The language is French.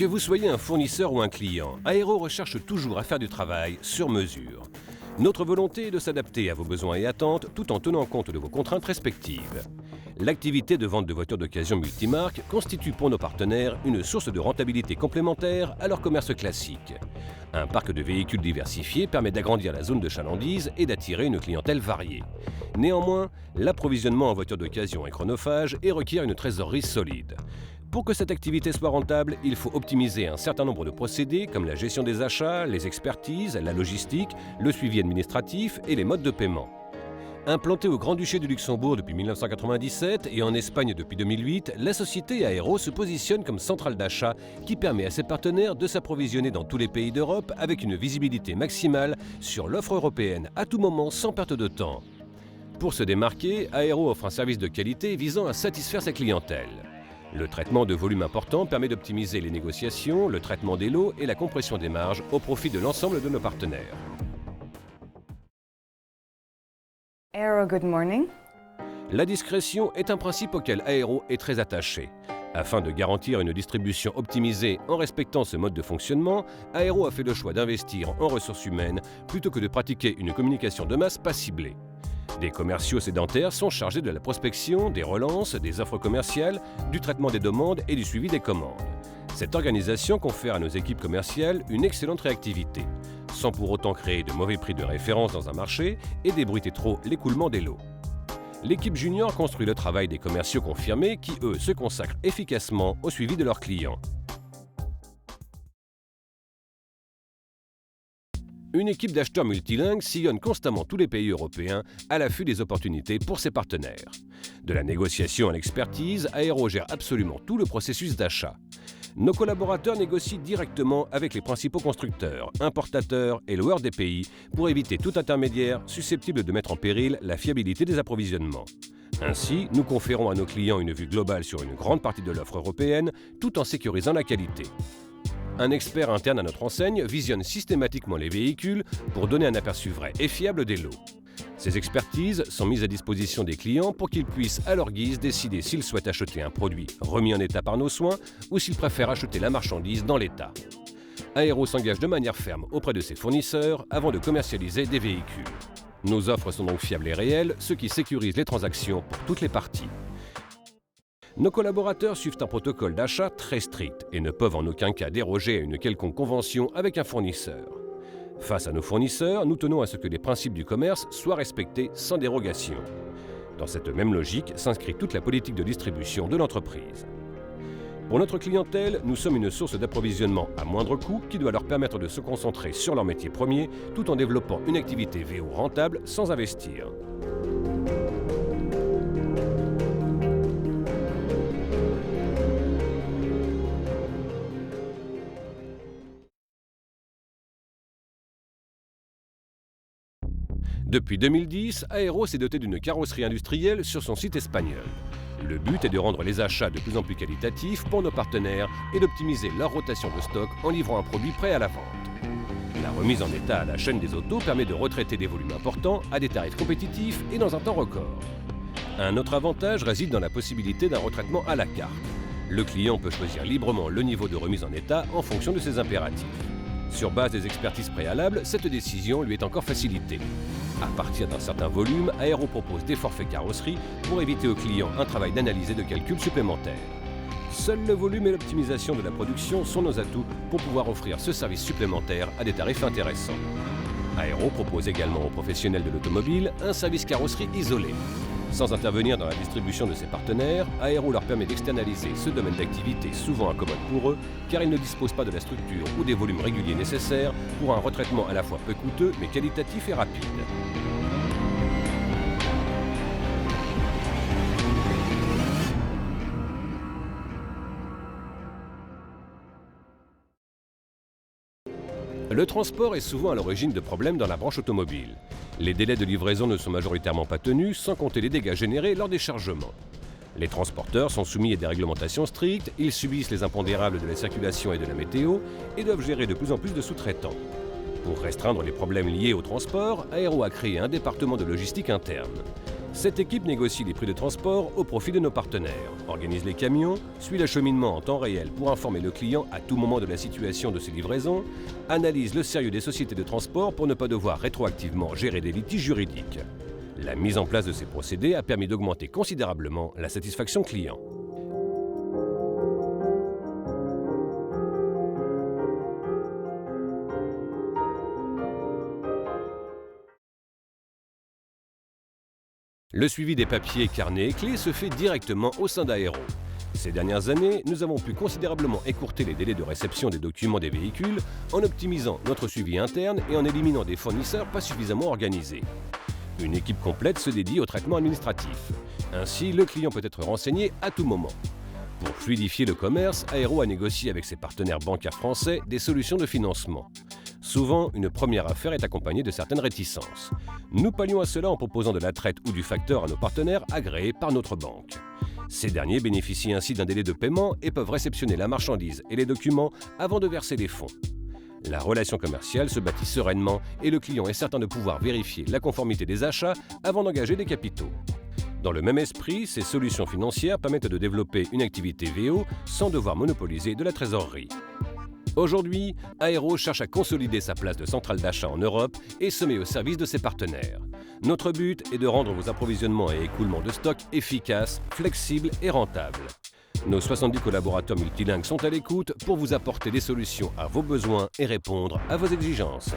Que vous soyez un fournisseur ou un client, Aero recherche toujours à faire du travail sur mesure. Notre volonté est de s'adapter à vos besoins et attentes tout en tenant compte de vos contraintes respectives. L'activité de vente de voitures d'occasion multimarques constitue pour nos partenaires une source de rentabilité complémentaire à leur commerce classique. Un parc de véhicules diversifié permet d'agrandir la zone de chalandise et d'attirer une clientèle variée. Néanmoins, l'approvisionnement en voitures d'occasion est chronophage et requiert une trésorerie solide. Pour que cette activité soit rentable, il faut optimiser un certain nombre de procédés comme la gestion des achats, les expertises, la logistique, le suivi administratif et les modes de paiement. Implantée au Grand-Duché du Luxembourg depuis 1997 et en Espagne depuis 2008, la société Aero se positionne comme centrale d'achat qui permet à ses partenaires de s'approvisionner dans tous les pays d'Europe avec une visibilité maximale sur l'offre européenne à tout moment sans perte de temps. Pour se démarquer, Aero offre un service de qualité visant à satisfaire sa clientèle. Le traitement de volume important permet d'optimiser les négociations, le traitement des lots et la compression des marges au profit de l'ensemble de nos partenaires. Aero, good morning. La discrétion est un principe auquel Aero est très attaché. Afin de garantir une distribution optimisée en respectant ce mode de fonctionnement, Aero a fait le choix d'investir en ressources humaines plutôt que de pratiquer une communication de masse pas ciblée. Des commerciaux sédentaires sont chargés de la prospection, des relances, des offres commerciales, du traitement des demandes et du suivi des commandes. Cette organisation confère à nos équipes commerciales une excellente réactivité, sans pour autant créer de mauvais prix de référence dans un marché et débruiter trop l'écoulement des lots. L'équipe junior construit le travail des commerciaux confirmés qui, eux, se consacrent efficacement au suivi de leurs clients. Une équipe d'acheteurs multilingues sillonne constamment tous les pays européens à l'affût des opportunités pour ses partenaires. De la négociation à l'expertise, Aero gère absolument tout le processus d'achat. Nos collaborateurs négocient directement avec les principaux constructeurs, importateurs et loueurs des pays pour éviter tout intermédiaire susceptible de mettre en péril la fiabilité des approvisionnements. Ainsi, nous conférons à nos clients une vue globale sur une grande partie de l'offre européenne tout en sécurisant la qualité. Un expert interne à notre enseigne visionne systématiquement les véhicules pour donner un aperçu vrai et fiable des lots. Ces expertises sont mises à disposition des clients pour qu'ils puissent à leur guise décider s'ils souhaitent acheter un produit remis en état par nos soins ou s'ils préfèrent acheter la marchandise dans l'état. Aero s'engage de manière ferme auprès de ses fournisseurs avant de commercialiser des véhicules. Nos offres sont donc fiables et réelles, ce qui sécurise les transactions pour toutes les parties. Nos collaborateurs suivent un protocole d'achat très strict et ne peuvent en aucun cas déroger à une quelconque convention avec un fournisseur. Face à nos fournisseurs, nous tenons à ce que les principes du commerce soient respectés sans dérogation. Dans cette même logique s'inscrit toute la politique de distribution de l'entreprise. Pour notre clientèle, nous sommes une source d'approvisionnement à moindre coût qui doit leur permettre de se concentrer sur leur métier premier tout en développant une activité VO rentable sans investir. Depuis 2010, Aero s'est doté d'une carrosserie industrielle sur son site espagnol. Le but est de rendre les achats de plus en plus qualitatifs pour nos partenaires et d'optimiser leur rotation de stock en livrant un produit prêt à la vente. La remise en état à la chaîne des autos permet de retraiter des volumes importants à des tarifs compétitifs et dans un temps record. Un autre avantage réside dans la possibilité d'un retraitement à la carte. Le client peut choisir librement le niveau de remise en état en fonction de ses impératifs. Sur base des expertises préalables, cette décision lui est encore facilitée. À partir d'un certain volume, Aero propose des forfaits carrosserie pour éviter aux clients un travail d'analyse et de calcul supplémentaire. Seul le volume et l'optimisation de la production sont nos atouts pour pouvoir offrir ce service supplémentaire à des tarifs intéressants. Aero propose également aux professionnels de l'automobile un service carrosserie isolé. Sans intervenir dans la distribution de ses partenaires, Aero leur permet d'externaliser ce domaine d'activité souvent incommode pour eux, car ils ne disposent pas de la structure ou des volumes réguliers nécessaires pour un retraitement à la fois peu coûteux mais qualitatif et rapide. Le transport est souvent à l'origine de problèmes dans la branche automobile. Les délais de livraison ne sont majoritairement pas tenus, sans compter les dégâts générés lors des chargements. Les transporteurs sont soumis à des réglementations strictes, ils subissent les impondérables de la circulation et de la météo et doivent gérer de plus en plus de sous-traitants. Pour restreindre les problèmes liés au transport, Aero a créé un département de logistique interne. Cette équipe négocie les prix de transport au profit de nos partenaires, organise les camions, suit l'acheminement en temps réel pour informer le client à tout moment de la situation de ses livraisons, analyse le sérieux des sociétés de transport pour ne pas devoir rétroactivement gérer des litiges juridiques. La mise en place de ces procédés a permis d'augmenter considérablement la satisfaction client. Le suivi des papiers, carnets et clés se fait directement au sein d'Aero. Ces dernières années, nous avons pu considérablement écourter les délais de réception des documents des véhicules en optimisant notre suivi interne et en éliminant des fournisseurs pas suffisamment organisés. Une équipe complète se dédie au traitement administratif. Ainsi, le client peut être renseigné à tout moment. Pour fluidifier le commerce, Aero a négocié avec ses partenaires bancaires français des solutions de financement. Souvent, une première affaire est accompagnée de certaines réticences. Nous pallions à cela en proposant de la traite ou du facteur à nos partenaires agréés par notre banque. Ces derniers bénéficient ainsi d'un délai de paiement et peuvent réceptionner la marchandise et les documents avant de verser les fonds. La relation commerciale se bâtit sereinement et le client est certain de pouvoir vérifier la conformité des achats avant d'engager des capitaux. Dans le même esprit, ces solutions financières permettent de développer une activité VO sans devoir monopoliser de la trésorerie. Aujourd'hui, Aero cherche à consolider sa place de centrale d'achat en Europe et se met au service de ses partenaires. Notre but est de rendre vos approvisionnements et écoulements de stock efficaces, flexibles et rentables. Nos 70 collaborateurs multilingues sont à l'écoute pour vous apporter des solutions à vos besoins et répondre à vos exigences.